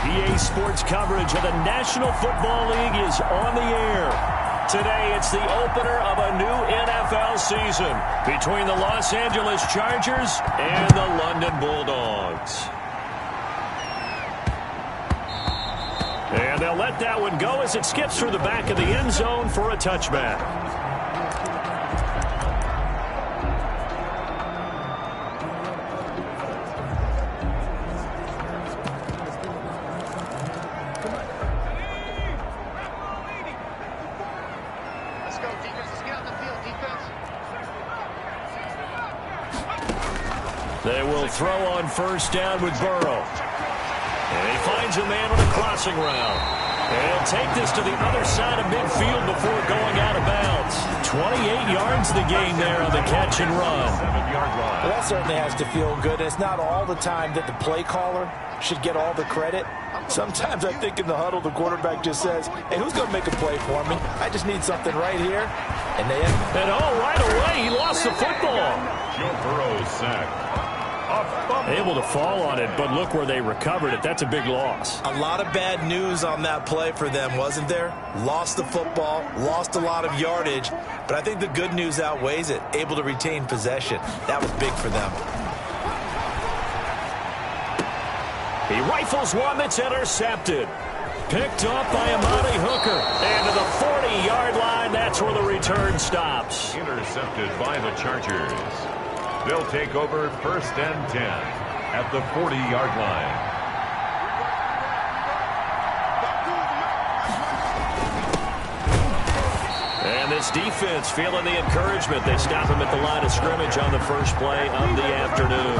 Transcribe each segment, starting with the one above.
PA Sports coverage of the National Football League is on the air. Today, it's the opener of a new NFL season between the Los Angeles Chargers and the London Bulldogs. And they'll let that one go as it skips through the back of the end zone for a touchback. They will throw on first down with Burrow. And he finds a man on a crossing route. And he'll take this to the other side of midfield before going out of bounds. 28 yards the gain there on the catch and run. Well, that certainly has to feel good. It's not all the time that the play caller should get all the credit. Sometimes I think in the huddle, the quarterback just says, hey, who's going to make a play for me? I just need something right here. And right away, he lost the football. Joe Burrow's sacked. Able to fall on it, but look where they recovered it. That's a big loss. A lot of bad news on that play for them, wasn't there? Lost the football, lost a lot of yardage, but I think the good news outweighs it. Able to retain possession. That was big for them. He rifles one that's intercepted. Picked up by Amani Hooker. And to the 40-yard line, that's where the return stops. Intercepted by the Chargers. They'll take over first and 10 at the 40-yard line. And this defense feeling the encouragement. They stop him at the line of scrimmage on the first play of the afternoon.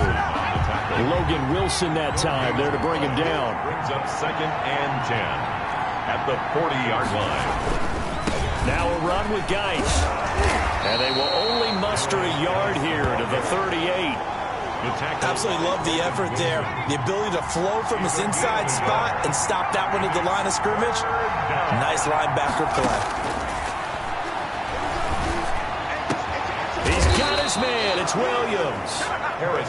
Logan Wilson that time there to bring him down. Brings up second and 10 at the 40-yard line. Now a run with Geis. And they will only muster a yard here to the 38. Absolutely love the effort there. The ability to flow from his inside spot and stop that one at the line of scrimmage. Nice linebacker play. He's got his man. It's Williams.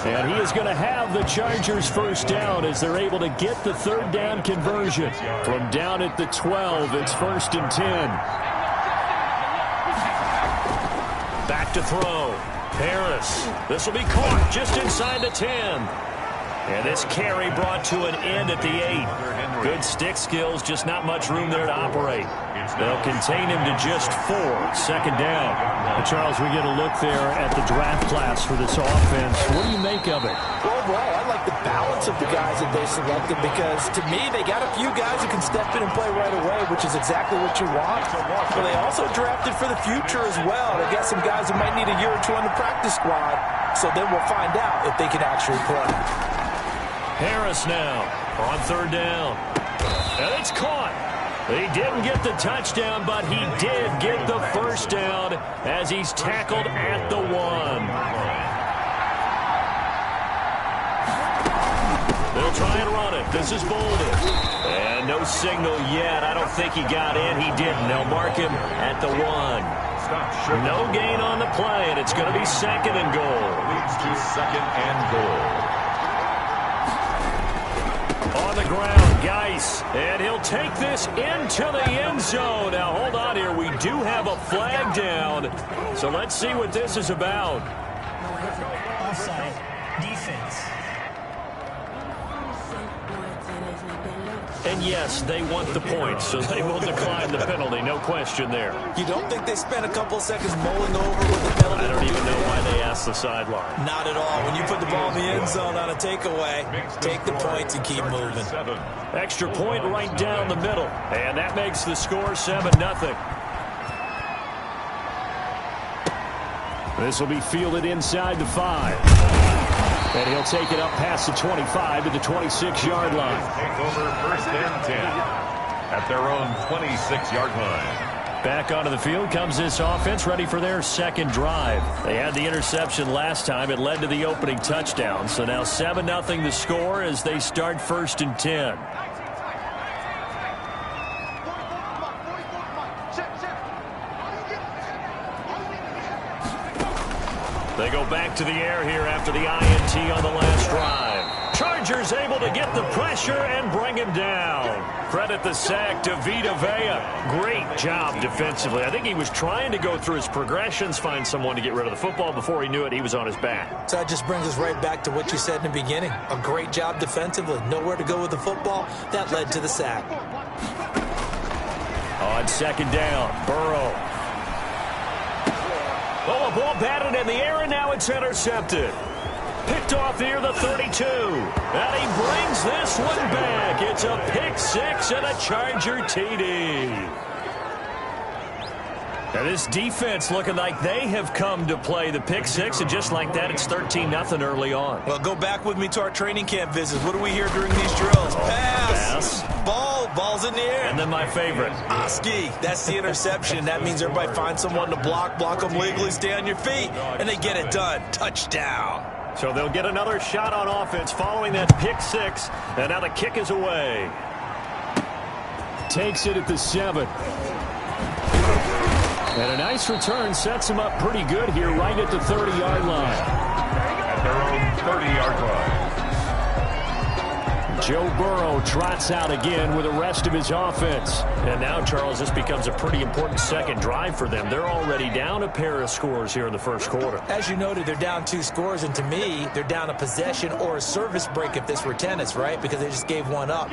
And he is going to have the Chargers first down as they're able to get the third down conversion. From down at the 12, it's first and 10. Back to throw. Harris. This will be caught just inside the 10. And this carry brought to an end at the 8. Good stick skills, just not much room there to operate. They'll contain him to just 4. Second down. Charles, we get a look there at the draft class for this offense. What do you make of it? Overall, I like the balance of the guys that they selected because, to me, they got a few guys who can step in and play right away, which is exactly what you want. But they also drafted for the future as well to get some guys who might need a year or two on the practice squad. So then we'll find out if they can actually play. Harris now on third down. And it's caught. He didn't get the touchdown, but he did get the first down as he's tackled at the 1. They'll try and run it. This is Bolden. And no signal yet. I don't think he got in. He didn't. They'll mark him at the 1. No gain on the play, and it's going to be second and goal. Leads to second and goal. On the ground, Geis, and he'll take this into the end zone. Now, hold on here. We do have a flag down, so let's see what this is about. Offside, defense. And yes, they want the points, so they will decline the penalty. No question there. You don't think they spent a couple seconds mulling over what the penalty? I don't even know why they asked the sideline. Not at all. When you put the ball in the end zone on a takeaway, take the points and keep moving. Extra point right down the middle. And that makes the score 7-0. This will be fielded inside the 5. And he'll take it up past the 25 to the 26-yard line. Take over first and 10 at their own 26-yard line. Back onto the field comes this offense, ready for their second drive. They had the interception last time. It led to the opening touchdown. So now 7-0 the score as they start first and 10. They go back to the air here after the INT on the last drive. Chargers Chargers able to get the pressure and bring him down. Credit the sack to Vita Vea. Great job defensively. I think he was trying to go through his progressions, find someone to get rid of the football. Before he knew it, he was on his back. So that just brings us right back to what you said in the beginning. A great job defensively. Nowhere to go with the football. That led to the sack. On second down, Burrow. Oh, a ball batted in the air, and now it's intercepted. Picked off near the 32. And he brings this one back. It's a pick six and a Charger TD. Now this defense looking like they have come to play the pick six, and just like that, it's 13-0 early on. Well, go back with me to our training camp visits. What do we hear during these drills? Pass. Ball's in the air. And then my favorite. Oski. That's the interception. That means everybody finds someone to block them legally, stay on your feet, and they get it done. Touchdown. So they'll get another shot on offense following that pick six, and now the kick is away. Takes it at the 7. And a nice return sets him up pretty good here right at the 30-yard line. At their own 30-yard line. Joe Burrow trots out again with the rest of his offense. And now, Charles, this becomes a pretty important second drive for them. They're already down a pair of scores here in the first quarter. As you noted, they're down 2 scores, and to me, they're down a possession or a service break if this were tennis, right? Because they just gave one up.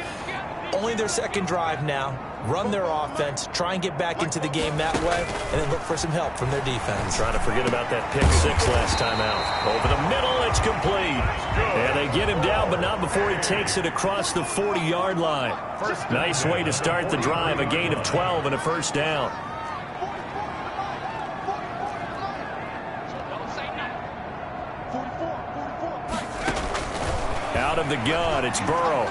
Only their second drive now. Run their offense, try and get back into the game that way, and then look for some help from their defense. Trying to forget about that pick six last time out. Over the middle, it's complete. And they get him down, but not before he takes it across the 40-yard line. Nice way to start the drive, a gain of 12 and a first down. Out of the gun, it's Burrow.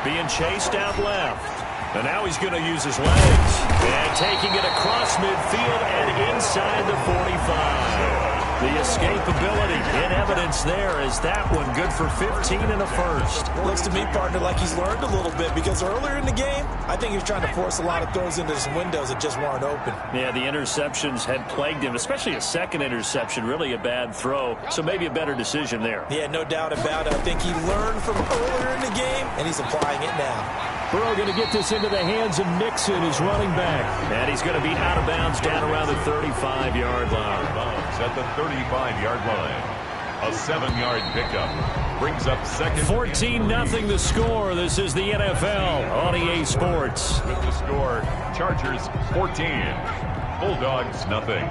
Being chased out left. And now he's going to use his legs. And taking it across midfield and inside the 45. The escapability in evidence there as that one good for 15 and a first. Looks to me, partner, like he's learned a little bit because earlier in the game, I think he was trying to force a lot of throws into some windows that just weren't open. Yeah, the interceptions had plagued him, especially a second interception, really a bad throw. So maybe a better decision there. Yeah, no doubt about it. I think he learned from earlier in the game, and he's applying it now. Burrow going to get this into the hands of Mixon, his running back. And he's going to be out of bounds down around the 35-yard line. At the 35-yard line. A 7-yard pickup. Brings up second. 14-0 the score. This is the NFL on EA Sports. With the score, Chargers 14. Bulldogs nothing.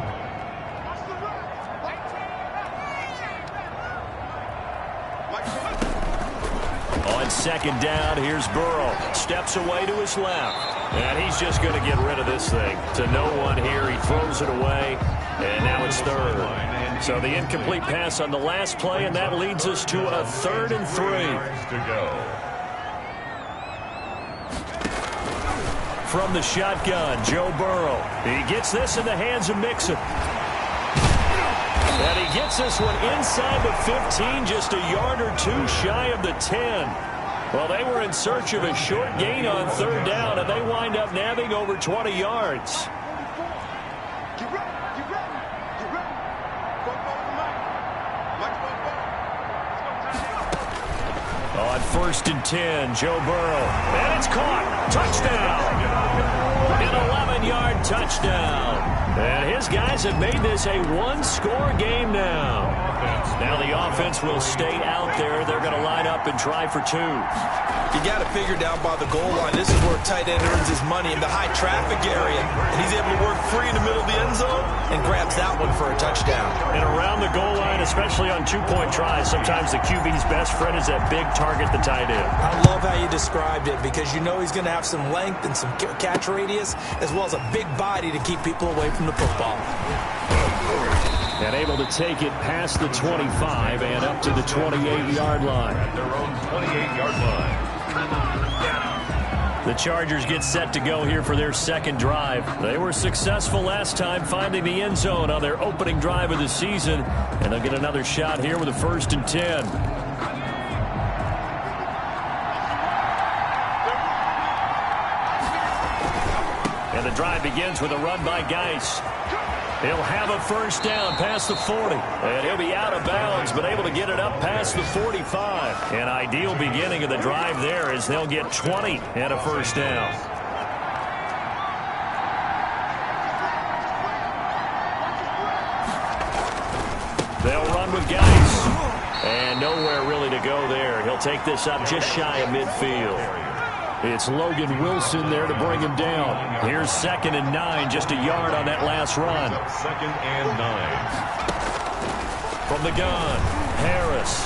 On second down, here's Burrow. Steps away to his left. And he's just going to get rid of this thing. To no one here. He throws it away. And now it's third. So the incomplete pass on the last play, and that leads us to a 3rd and 3. To go. From the shotgun, Joe Burrow. He gets this in the hands of Mixon. And he gets this one inside the 15, just a yard or two shy of the 10. Well, they were in search of a short gain on 3rd down, and they wind up nabbing over 20 yards. On 1st and 10, Joe Burrow. And it's caught. Touchdown. An 11-yard touchdown. And his guys have made this a one-score game now. Now the offense will stay out there. They're going to line up and try for 2. You got to figure down by the goal line. This is where a tight end earns his money in the high traffic area. And he's able to work free in the middle of the end zone and grabs that one for a touchdown. And around the goal line, especially on 2-point tries, sometimes the QB's best friend is that big target, the tight end. I love how you described it because you know he's going to have some length and some catch radius as well as a big body to keep people away from the football. And able to take it past the 25 and up to the 28-yard line. At their own 28-yard line. The Chargers get set to go here for their second drive. They were successful last time finding the end zone on their opening drive of the season. And they'll get another shot here with a 1st and 10. And the drive begins with a run by Geis. He'll have a first down past the 40. And he'll be out of bounds, but able to get it up past the 45. An ideal beginning of the drive there as they'll get 20 and a first down. They'll run with Geis. And nowhere really to go there. He'll take this up just shy of midfield. It's Logan Wilson there to bring him down. Here's 2nd and 9, just a yard on that last run. 2nd and 9. From the gun, Harris.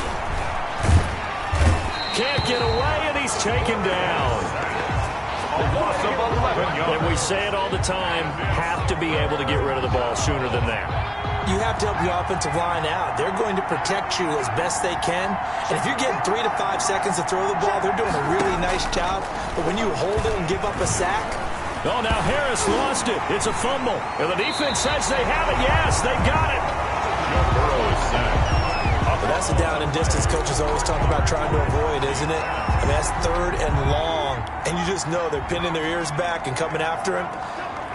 Can't get away, and he's taken down. A loss of 11 yards. And we say it all the time, have to be able to get rid of the ball sooner than that. You have to help your offensive line out. They're going to protect you as best they can. And if you're getting 3 to 5 seconds to throw the ball, they're doing a really nice job. But when you hold it and give up a sack. Oh, now Harris lost it. It's a fumble. And the defense says they have it. Yes, they've got it. Joe Burrow is sacked. But that's a down and distance coaches always talk about trying to avoid, isn't it? I mean, that's 3rd and long. And you just know they're pinning their ears back and coming after him.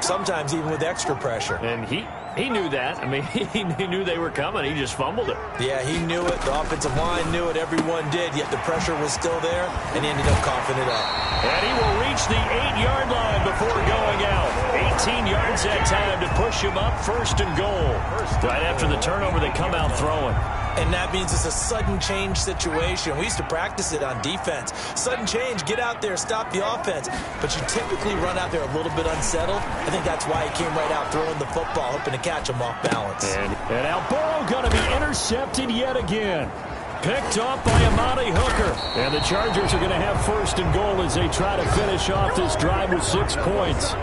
Sometimes even with extra pressure. And he knew that. I mean, he knew they were coming. He just fumbled it. Yeah, he knew it. The offensive line knew it. Everyone did. Yet the pressure was still there, and he ended up coughing it up. And he will reach the 8-yard line before going out. 18 yards that time to push him up 1st and goal. Right after the turnover, they come out throwing. And that means it's a sudden change situation. We used to practice it on defense. Sudden change, get out there, stop the offense. But you typically run out there a little bit unsettled. I think that's why he came right out throwing the football, hoping to catch him off balance. And now Burrow going to be intercepted yet again. Picked off by Amani Hooker. And the Chargers are going to have 1st and goal as they try to finish off this drive with 6 points.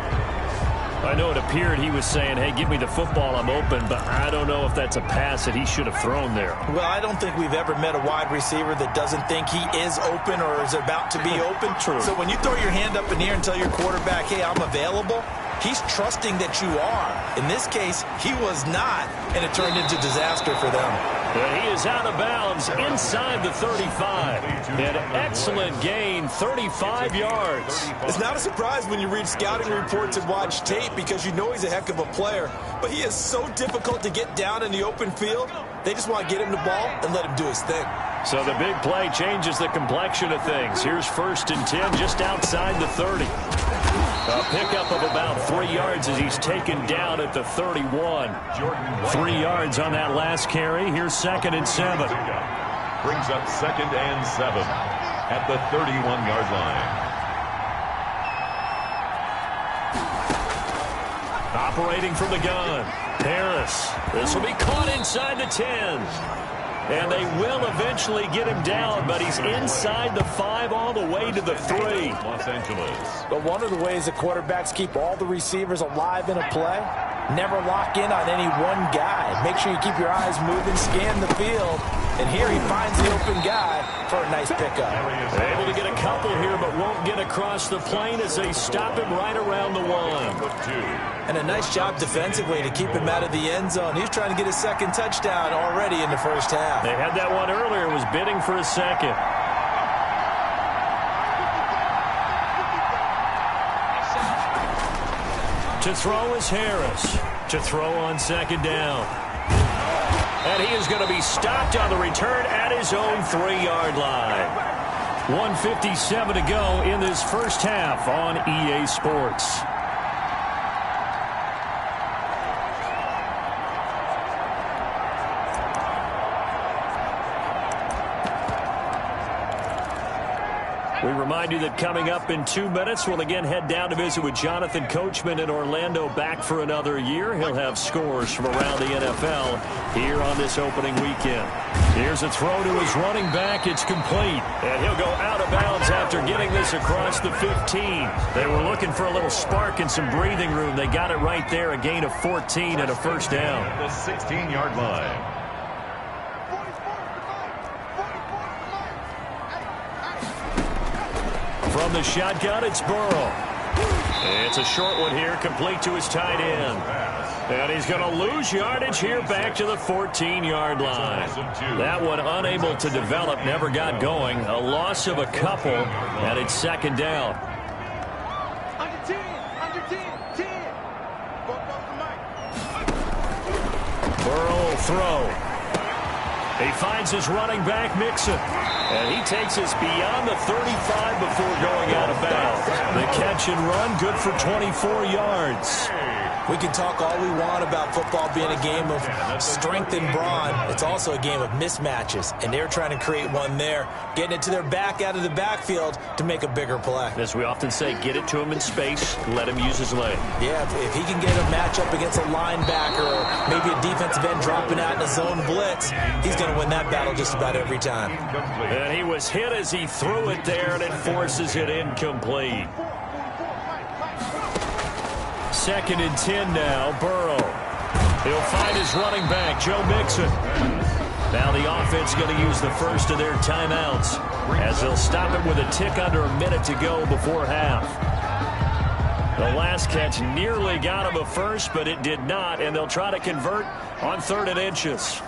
I know it appeared he was saying, hey, give me the football, I'm open, but I don't know if that's a pass that he should have thrown there. Well, I don't think we've ever met a wide receiver that doesn't think he is open or is about to be open. True. So when you throw your hand up in the air and tell your quarterback, hey, I'm available, he's trusting that you are. In this case, he was not, and it turned into disaster for them. And he is out of bounds inside the 35. An excellent gain, 35 yards. It's not a surprise when you read scouting reports and watch tape because you know he's a heck of a player. But he is so difficult to get down in the open field. They just want to get him the ball and let him do his thing. So the big play changes the complexion of things. Here's 1st and 10 just outside the 30. A pickup of about 3 yards as he's taken down at the 31. 3 yards on that last carry. Here's 2nd and 7. Brings up 2nd and 7 at the 31-yard line. Operating from the gun, Harris. This will be caught inside the 10. And they will eventually get him down, but he's inside the 5 all the way to the 3. Los Angeles. But one of the ways the quarterbacks keep all the receivers alive in a play, never lock in on any one guy. Make sure you keep your eyes moving, scan the field. And here he finds the open guy for a nice pickup. Able to get a couple here, but won't get across the plane as they stop him right around the 1. And a nice job defensively to keep him out of the end zone. He's trying to get his 2nd touchdown already in the 1st half. They had that one earlier, was bidding for a 2nd. To throw is Harris. To throw on 2nd down. And he is going to be stopped on the return at his own 3-yard line. 1:57 to go in this 1st half on EA Sports. We remind you that coming up in 2 minutes, we'll again head down to visit with Jonathan Coachman in Orlando, back for another year. He'll have scores from around the NFL here on this opening weekend. Here's a throw to his running back. It's complete. And he'll go out of bounds after getting this across the 15. They were looking for a little spark and some breathing room. They got it right there, a gain of 14 and a 1st down. The 16-yard line. From the shotgun, it's Burrow. It's a short one here, complete to his tight end. And he's going to lose yardage here back to the 14-yard line. That one unable to develop, never got going. A loss of a couple, and it's 2nd down. Burrow will throw. He finds his running back, Mixon. And he takes us beyond the 35 before going out of bounds. The catch and run, good for 24 yards. We can talk all we want about football being a game of strength and brawn. It's also a game of mismatches, and they're trying to create one there, getting it to their back out of the backfield to make a bigger play. As we often say, get it to him in space, let him use his leg. Yeah, if he can get a matchup against a linebacker or maybe a defensive end dropping out in a zone blitz, he's going to win that battle just about every time. And he was hit as he threw it there, and it forces it incomplete. 2nd and 10 now, Burrow. He'll find his running back, Joe Mixon. Now the offense going to use the first of their timeouts as they'll stop it with a tick under a minute to go before half. The last catch nearly got him a first, but it did not, and they'll try to convert on 3rd and inches.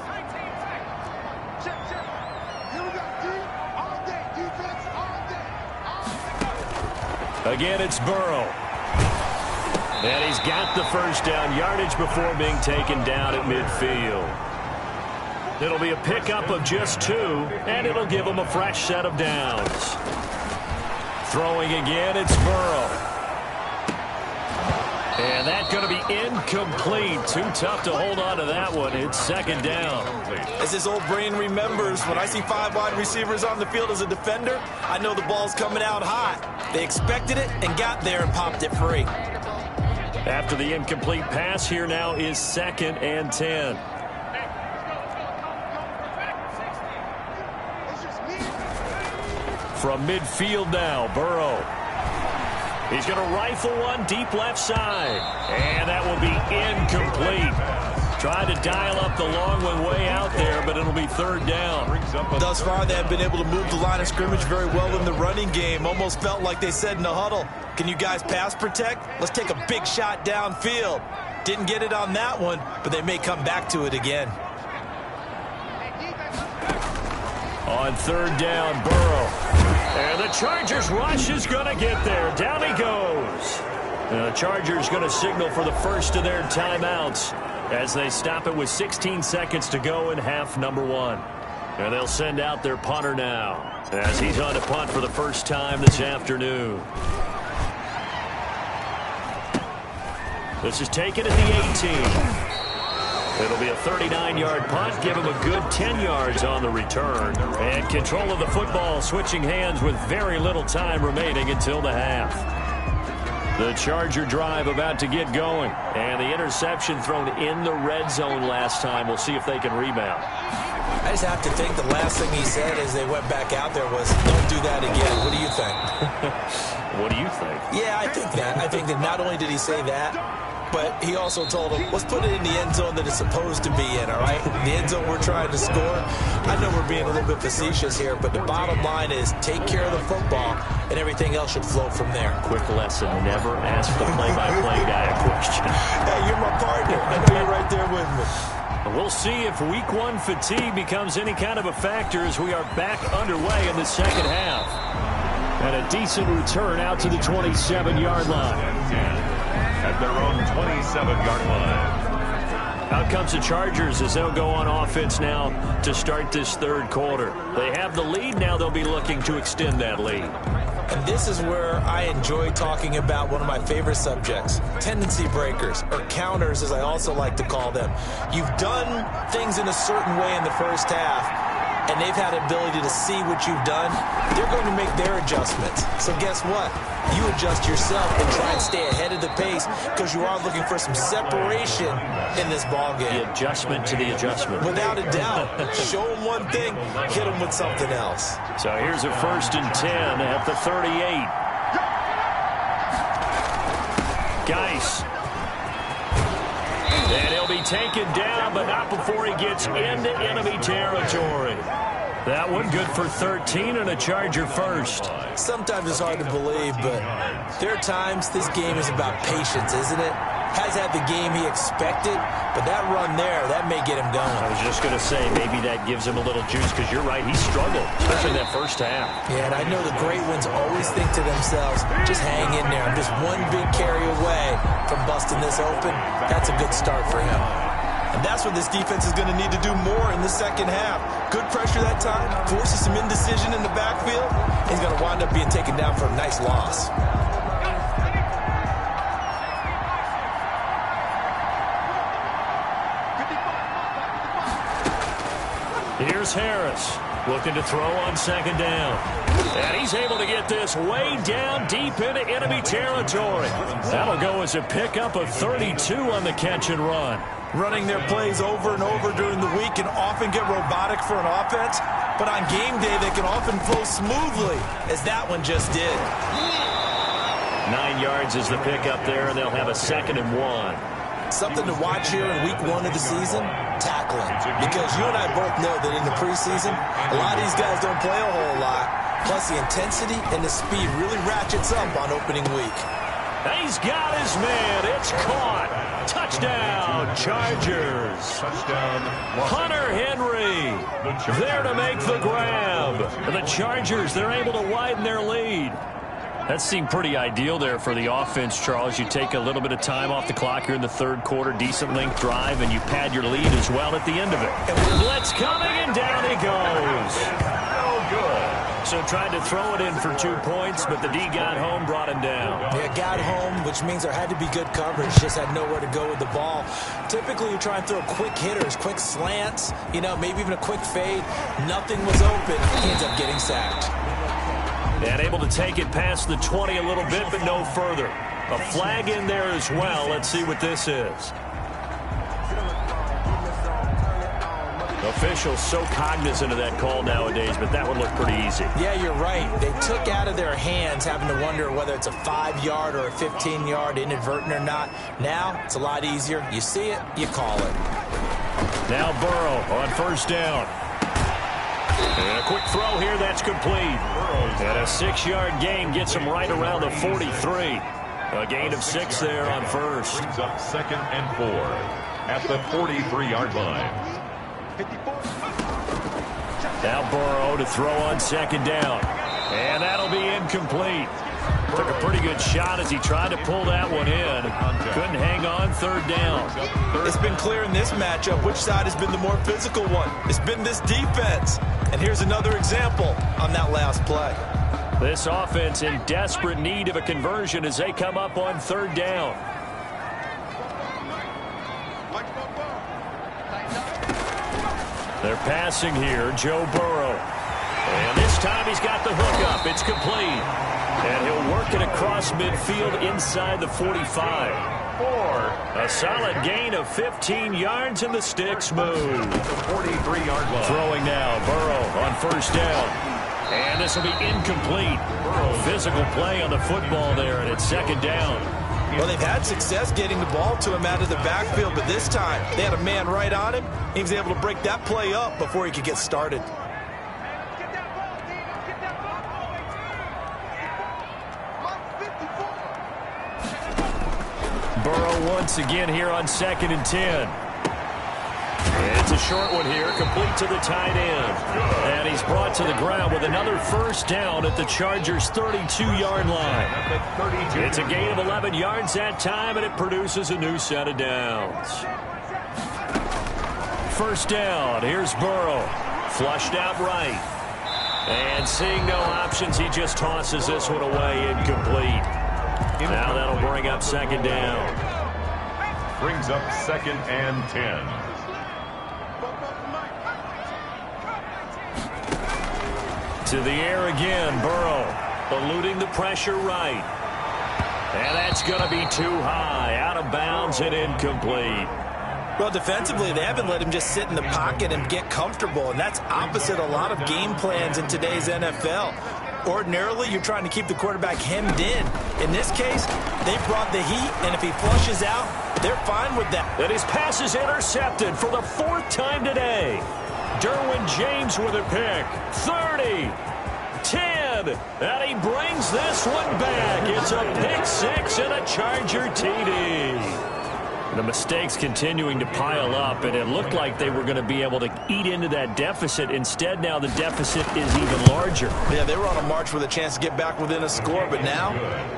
Again, it's Burrow. And he's got the first down yardage before being taken down at midfield. It'll be a pickup of just 2, and it'll give him a fresh set of downs. Throwing again, it's Burrow. And that's going to be incomplete. Too tough to hold on to that one. It's 2nd down. As his old brain remembers, when I see 5 wide receivers on the field as a defender, I know the ball's coming out hot. They expected it and got there and popped it free. After the incomplete pass, here now is 2nd and 10. From midfield now, Burrow. He's going to rifle one deep left side. And that will be incomplete. Trying to dial up the long one way out there, but it'll be 3rd down. Thus far, they have been able to move the line of scrimmage very well in the running game. Almost felt like they said in the huddle, can you guys pass protect? Let's take a big shot downfield. Didn't get it on that one, but they may come back to it again. On 3rd down, Burrow. And the Chargers rush is going to get there. Down he goes. And the Chargers going to signal for the first of their timeouts as they stop it with 16 seconds to go in half number 1. And they'll send out their punter now as he's on to punt for the first time this afternoon. This is taken at the 18. It'll be a 39-yard punt, give him a good 10 yards on the return. And control of the football switching hands with very little time remaining until the half. The Charger drive about to get going. And the interception thrown in the red zone last time. We'll see if they can rebound. I just have to think the last thing he said as they went back out there was, don't do that again. What do you think? What do you think? Yeah, I think that. I think that not only did he say that, but he also told him, let's put it in the end zone that it's supposed to be in, all right? The end zone we're trying to score. I know we're being a little bit facetious here, but the bottom line is take care of the football, and everything else should flow from there. Quick lesson, never ask the play-by-play guy a question. Hey, you're my partner. I know you're right there with me. We'll see if week 1 fatigue becomes any kind of a factor as we are back underway in the second half. And a decent return out to the 27-yard line. At their own 27-yard line. Out comes the Chargers as they'll go on offense now to start this 3rd quarter. They have the lead. Now they'll be looking to extend that lead. And this is where I enjoy talking about one of my favorite subjects, tendency breakers, or counters as I also like to call them. You've done things in a certain way in the first half, and they've had the ability to see what you've done. They're going to make their adjustments. So guess what? You adjust yourself and try and stay ahead of the pace because you are looking for some separation in this ball game. The adjustment to the adjustment. Without a doubt. Show them one thing, hit them with something else. So here's a 1st and 10 at the 38. Geis. And he'll be taken down, but not before he gets into enemy territory. That one good for 13 and a Charger first. Sometimes it's hard to believe, but there are times this game is about patience, isn't it? Has had the game he expected, but that run there, that may get him going. I was just going to say, maybe that gives him a little juice, because you're right, he struggled, especially that first half. Yeah, and I know the great ones always think to themselves, just hang in there. I'm just one big carry away from busting this open. That's a good start for him. And that's what this defense is going to need to do more in the second half. Good pressure that time, forces some indecision in the backfield. He's going to wind up being taken down for a nice loss. Here's Harris, looking to throw on second down. And he's able to get this way down deep into enemy territory. That'll go as a pickup of 32 on the catch and run. Running their plays over and over during the week can often get robotic for an offense, but on game day they can often flow smoothly, as that one just did. 9 yards is the pickup there, and they'll have a 2nd and 1. Something to watch here in week 1 of the season, tackling. Because you and I both know that in the preseason, a lot of these guys don't play a whole lot. Plus the intensity and the speed really ratchets up on opening week. He's got his man. It's caught. Touchdown, Chargers. Touchdown, Hunter Henry there to make the grab. The Chargers, they're able to widen their lead. That seemed pretty ideal there for the offense, Charles. You take a little bit of time off the clock here in the third quarter, decent length drive, and you pad your lead as well at the end of it. And blitz coming, and down he goes. no good. So tried to throw it in for 2 points, but the D got home, brought him down. Yeah, got home, which means there had to be good coverage. Just had nowhere to go with the ball. Typically, you try and throw quick hitters, quick slants, maybe even a quick fade. Nothing was open. He ends up getting sacked. And able to take it past the 20 a little bit, but no further. A flag in there as well. Let's see what this is. Officials so cognizant of that call nowadays, but that would look pretty easy. Yeah, you're right. They took out of their hands having to wonder whether it's a 5-yard or a 15-yard, inadvertent or not. Now, it's a lot easier. You see it, you call it. Now Burrow on first down. And a quick throw here, that's complete. And a 6-yard gain gets him right around the 43. A gain of 6 there on first. Brings up 2nd and 4 at the 43-yard line. Now Burrow to throw on second down. And that'll be incomplete. Took a pretty good shot as he tried to pull that one in. Couldn't hang on, third down. It's been clear in this matchup which side has been the more physical one. It's been this defense. And here's another example on that last play. This offense in desperate need of a conversion as they come up on third down. They're passing here, Joe Burrow. And this time he's got the hook up. It's complete. And he'll work it across midfield inside the 45. A solid gain of 15 yards, and the sticks move. 43-yard line. Throwing now, Burrow on first down. And this will be incomplete. Physical play on the football there, and it's second down. Well, they've had success getting the ball to him out of the backfield, but this time they had a man right on him. He was able to break that play up before he could get started. Burrow once again here on 2nd and 10. It's a short one here, complete to the tight end. And he's brought to the ground with another first down at the Chargers' 32-yard line. It's a gain of 11 yards that time, and it produces a new set of downs. First down, here's Burrow. Flushed out right. And seeing no options, he just tosses this one away, incomplete. Now that'll bring up second down. Brings up 2nd and 10. To the air again, Burrow, eluding the pressure right. And that's going to be too high, out of bounds and incomplete. Well, defensively, they haven't let him just sit in the pocket and get comfortable, and that's opposite a lot of game plans in today's NFL. Ordinarily, you're trying to keep the quarterback hemmed in. In this case, they brought the heat, and if he flushes out, they're fine with that. And his pass is intercepted for the 4th time today. Derwin James with a pick. 30, 10, and he brings this one back. It's a pick 6 and a Charger TD. The mistakes continuing to pile up, and it looked like they were going to be able to eat into that deficit. Instead, now the deficit is even larger. Yeah, they were on a march with a chance to get back within a score, but now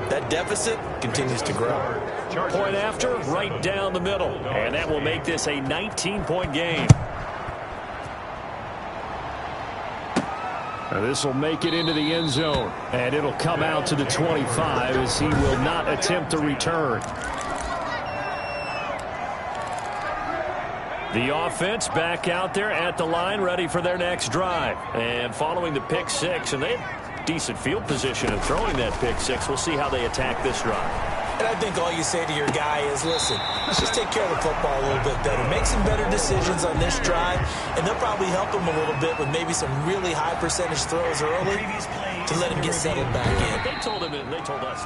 that deficit continues to grow. Point after, right down the middle, and that will make this a 19-point game. This will make it into the end zone, and it'll come out to the 25 as he will not attempt to return. The offense back out there at the line, ready for their next drive. And following the pick six, and they have decent field position in throwing that pick six. We'll see how they attack this drive. And I think all you say to your guy is, listen, let's just take care of the football a little bit better. Make some better decisions on this drive, and they'll probably help him a little bit with maybe some really high percentage throws early to let him get settled back in. They told him, and they told us.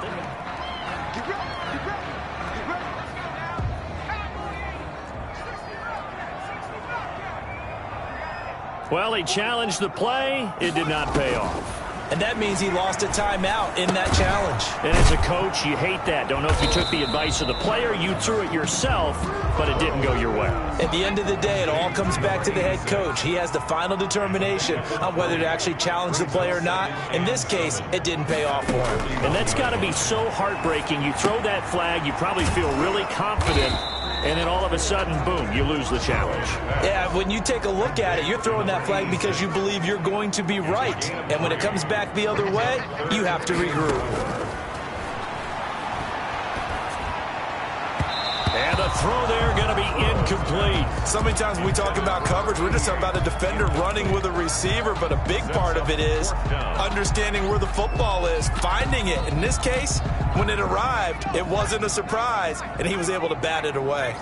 Well, he challenged the play. It did not pay off. And that means he lost a timeout in that challenge. And as a coach, you hate that. Don't know if you took the advice of the player, you threw it yourself, but it didn't go your way. At the end of the day, it all comes back to the head coach. He has the final determination on whether to actually challenge the play or not. In this case, it didn't pay off for him. And that's got to be so heartbreaking. You throw that flag, you probably feel really confident, and then all of a sudden, boom, you lose the challenge. Yeah, when you take a look at it, you're throwing that flag because you believe you're going to be right. And when it comes back the other way, you have to regroup. And the throw there going to be incomplete. So many times when we talk about coverage, we're just talking about a defender running with a receiver, but a big part of it is understanding where the football is, finding it. In this case, when it arrived, it wasn't a surprise, and he was able to bat it away.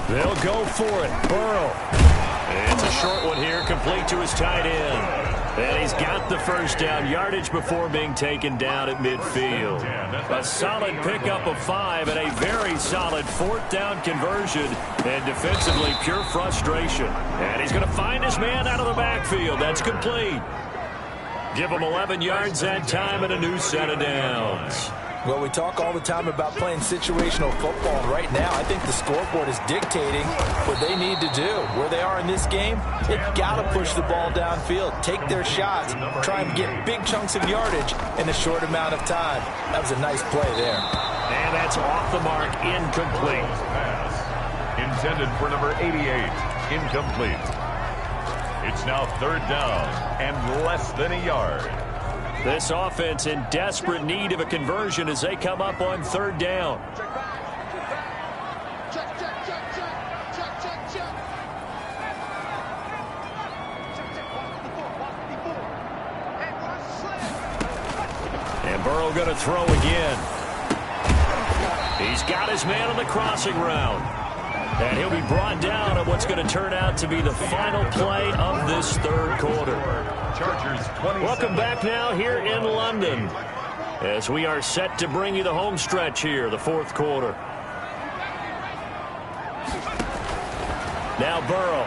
They'll go for it. Burrow. It's a short one here, complete to his tight end. And he's got the first down yardage before being taken down at midfield. A solid pickup of 5 and a very solid fourth down conversion. And defensively, pure frustration. And he's going to find his man out of the backfield. That's complete. Give him 11 yards that time and a new set of downs. Well, we talk all the time about playing situational football. Right now, I think the scoreboard is dictating what they need to do. Where they are in this game, they've got to push the ball downfield, take their shots, try and get big chunks of yardage in a short amount of time. That was a nice play there. And that's off the mark, incomplete. Pass intended for number 88, incomplete. It's now third down and less than a yard. This offense in desperate need of a conversion as they come up on third down. And Burrow going to throw again. He's got his man on the crossing route. And he'll be brought down at what's going to turn out to be the final play of this third quarter. Chargers 27. Welcome back now here in London as we are set to bring you the home stretch here, the fourth quarter. Now Burrow.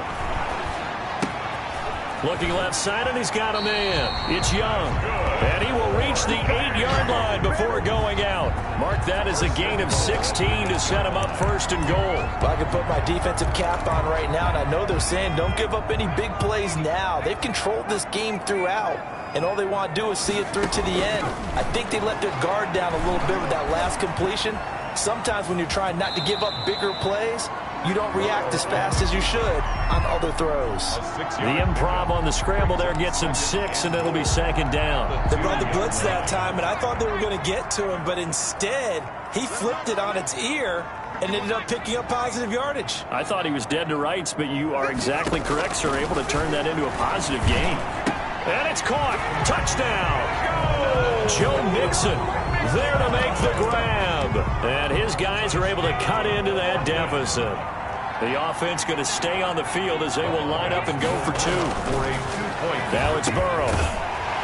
Looking left side, and he's got a man. It's Young. And he will reach the 8-yard line before going out. Mark that as a gain of 16 to set him up first and goal. Well, I can put my defensive cap on right now, and I know they're saying don't give up any big plays now. They've controlled this game throughout, and all they want to do is see it through to the end. I think they let their guard down a little bit with that last completion. Sometimes when you're trying not to give up bigger plays, you don't react as fast as you should on other throws. The improv on the scramble there gets him 6, and it'll be second down. They brought the blitz that time, and I thought they were going to get to him, but instead he flipped it on its ear and ended up picking up positive yardage. I thought he was dead to rights, but you are exactly correct, sir. Able to turn that into a positive gain. And it's caught. Touchdown. Joe Mixon there to make the grab. And his guys are able to cut into that deficit. The offense going to stay on the field as they will line up and go for 2. For a 2-point. Now it's Burrow.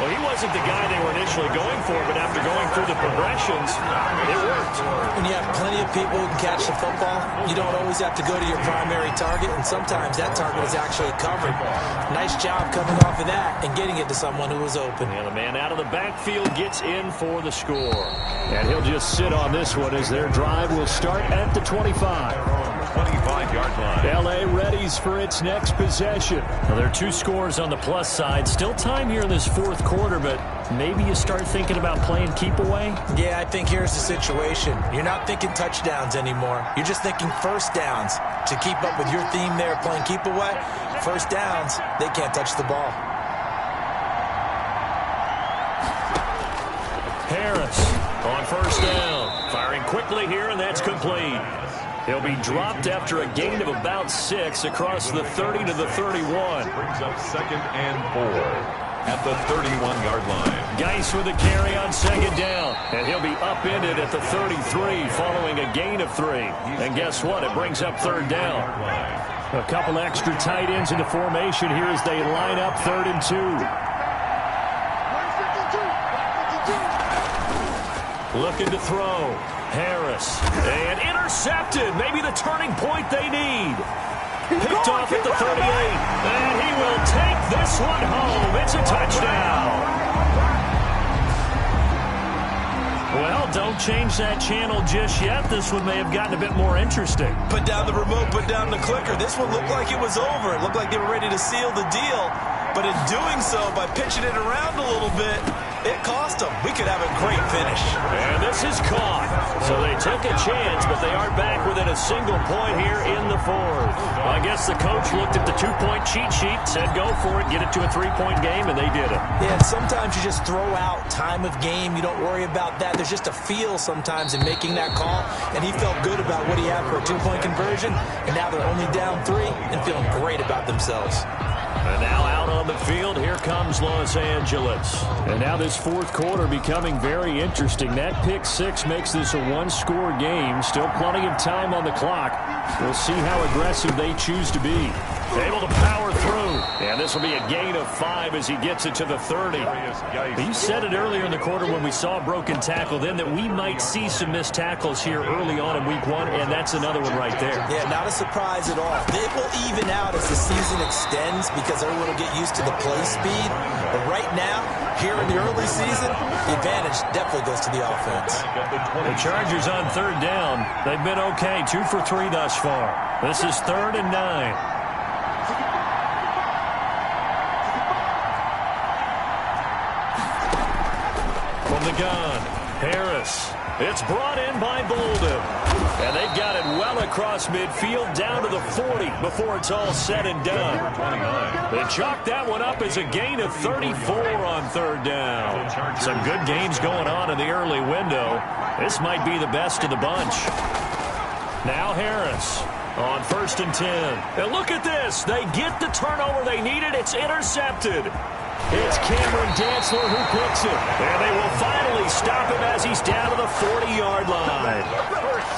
Well, he wasn't the guy they were initially going for, but after going through the progressions, it worked. When you have plenty of people who can catch the football, you don't always have to go to your primary target, and sometimes that target is actually covered. Nice job coming off of that and getting it to someone who was open. And the man out of the backfield gets in for the score. And he'll just sit on this one as their drive will start at the 25. 25-yard line. L.A. readies for its next possession. Well, there are 2 scores on the plus side. Still time here in this fourth quarter, but maybe you start thinking about playing keep away? Yeah, I think here's the situation. You're not thinking touchdowns anymore. You're just thinking first downs. To keep up with your theme there, playing keep away, first downs, they can't touch the ball. Harris on first down. Firing quickly here, and that's complete. He'll be dropped after a gain of about 6 across the 30 to the 31. Brings up 2nd and 4 at the 31-yard line. Geis with a carry on 2nd down, and he'll be upended at the 33 following a gain of 3. And guess what? It brings up 3rd down. A couple extra tight ends in the formation here as they line up 3rd and 2. Looking to throw. Harris. And intercepted. Maybe the turning point they need. Picked off at the 38. And he will take this one home. It's a touchdown. Well, don't change that channel just yet. This one may have gotten a bit more interesting. Put down the remote, put down the clicker. This one looked like it was over. It looked like they were ready to seal the deal. But in doing so, by pitching it around a little bit, it cost them. We could have a great finish. And this is caught. So they took a chance, but they are back within a single point here in the fourth. I guess the coach looked at the 2-point cheat sheet, said go for it, get it to a 3-point game, and they did it. Yeah, and sometimes you just throw out time of game. You don't worry about that. There's just a feel sometimes in making that call, and he felt good about what he had for a 2-point conversion, and now they're only down 3 and feeling great about themselves. And now out on the field, here comes Los Angeles. And now this fourth quarter becoming very interesting. That pick 6 makes this a 1-score game. Still plenty of time on the clock. We'll see how aggressive they choose to be. Able to power through. And this will be a gain of 5 as he gets it to the 30. You said it earlier in the quarter when we saw a broken tackle then that we might see some missed tackles here early on in week 1, and that's another one right there. Yeah, not a surprise at all. It will even out as the season extends because everyone will get used to the play speed. But right now, here in the early season, the advantage definitely goes to the offense. The Chargers on 3rd down. They've been okay, 2 for 3 thus far. This is 3rd and 9. From the gun, Harris. It's brought in by Bolden. And they've got it well across midfield down to the 40 before it's all said and done. They chalk that one up as a gain of 34 on 3rd down. Some good games going on in the early window. This might be the best of the bunch. Now Harris on 1st and 10. And look at this. They get the turnover they needed. It's intercepted. It's Cameron Dantzler who picks it. And they will finally stop him as he's down to the 40-yard line.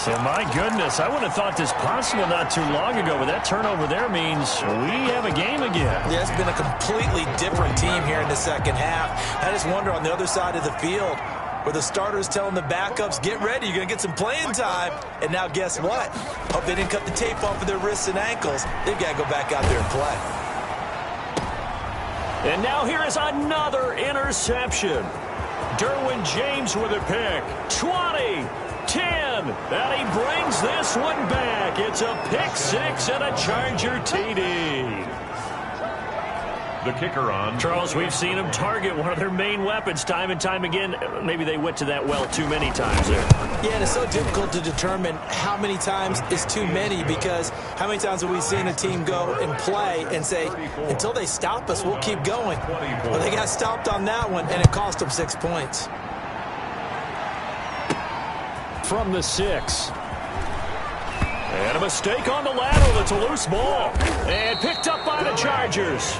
So, my goodness, I wouldn't have thought this possible not too long ago, but that turnover there means we have a game again. Yeah, it's been a completely different team here in the second half. I just wonder on the other side of the field where the starters telling the backups, get ready, you're going to get some playing time. And now guess what? Hope they didn't cut the tape off of their wrists and ankles. They've got to go back out there and play. And now here is another interception. Derwin James with a pick. 20, 10, and he brings this one back. It's a pick 6 and a Charger TD. The kicker on. Charles, we've seen them target one of their main weapons time and time again. Maybe they went to that well too many times there. Yeah, and it's so difficult to determine how many times is too many because how many times have we seen a team go and play and say, until they stop us, we'll keep going. Well, they got stopped on that one, and it cost them 6 points. From the 6. And a mistake on the lateral. It's a loose ball. And picked up by the Chargers.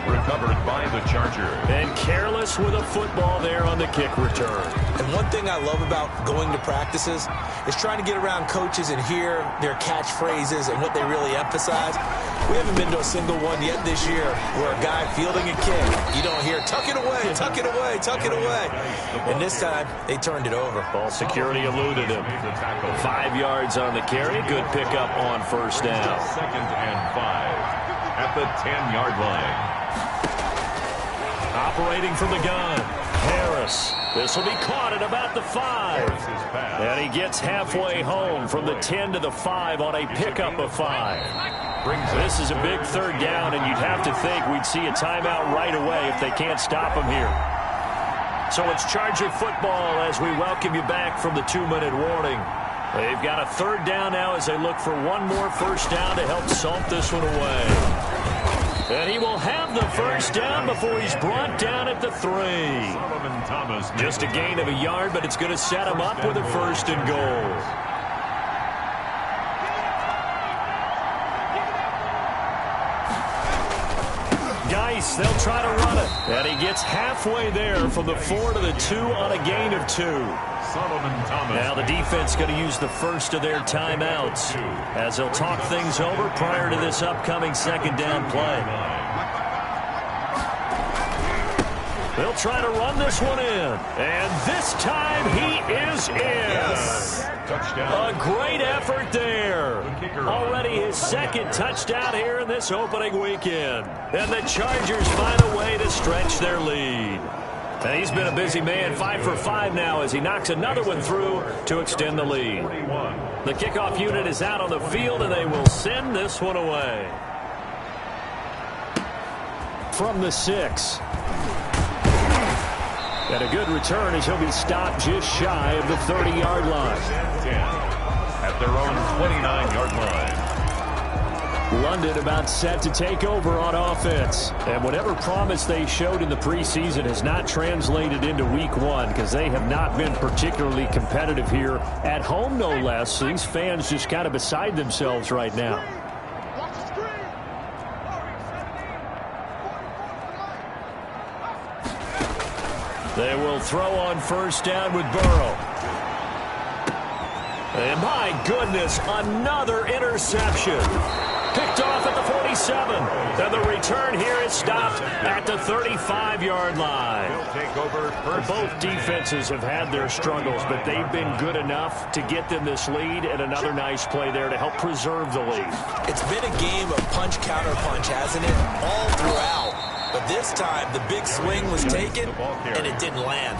Recovered by the Chargers. And careless with a football there on the kick return. And one thing I love about going to practices is trying to get around coaches and hear their catchphrases and what they really emphasize. We haven't been to a single one yet this year where a guy fielding a kick, you don't hear, tuck it away, tuck it away, tuck it away. And this time, they turned it over. Ball security eluded him. 5 yards on the carry. Good pickup on first down. 2nd and 5 at the 10-yard line. Operating from the gun, Harris. This will be caught at about the 5. And he gets halfway home from the 10 to the 5 on a pickup of 5. This is a big third down, and you'd have to think we'd see a timeout right away if they can't stop him here. So it's Charger football as we welcome you back from the 2-minute warning. They've got a third down now as they look for one more first down to help salt this one away. And he will have the first down before he's brought down at the 3. Just a gain of a yard, but it's going to set him up with a 1st and goal. Geis, they'll try to run it. And he gets halfway there from the 4 to the 2 on a gain of 2. Now the defense going to use the first of their timeouts as they'll talk things over prior to this upcoming second down play. They'll try to run this one in. And this time he is in. Yes. A great effort there. Already his 2nd touchdown here in this opening weekend. And the Chargers find a way to stretch their lead. And he's been a busy man, 5 for 5 now as he knocks another one through to extend the lead. The kickoff unit is out on the field, and they will send this one away. From the 6. And a good return as he'll be stopped just shy of the 30-yard line. At their own 29-yard line. London about set to take over on offense. And whatever promise they showed in the preseason has not translated into week 1 because they have not been particularly competitive here at home, no less. So these fans just kind of beside themselves right now. They will throw on first down with Burrow. And my goodness, another interception. Picked off at the 47. And the return here is stopped at the 35-yard line. Both defenses have had their struggles, but they've been good enough to get them this lead, and another nice play there to help preserve the lead. It's been a game of punch-counter-punch, hasn't it? All throughout. But this time, the big swing was taken, and it didn't land.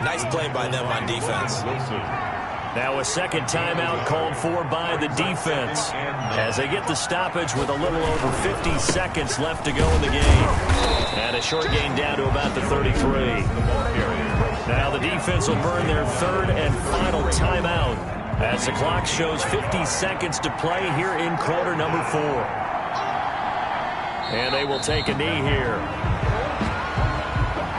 Nice play by them on defense. Now a second timeout called for by the defense as they get the stoppage with a little over 50 seconds left to go in the game. And a short gain down to about the 33. Now the defense will burn their 3rd and final timeout as the clock shows 50 seconds to play here in quarter number 4. And they will take a knee here.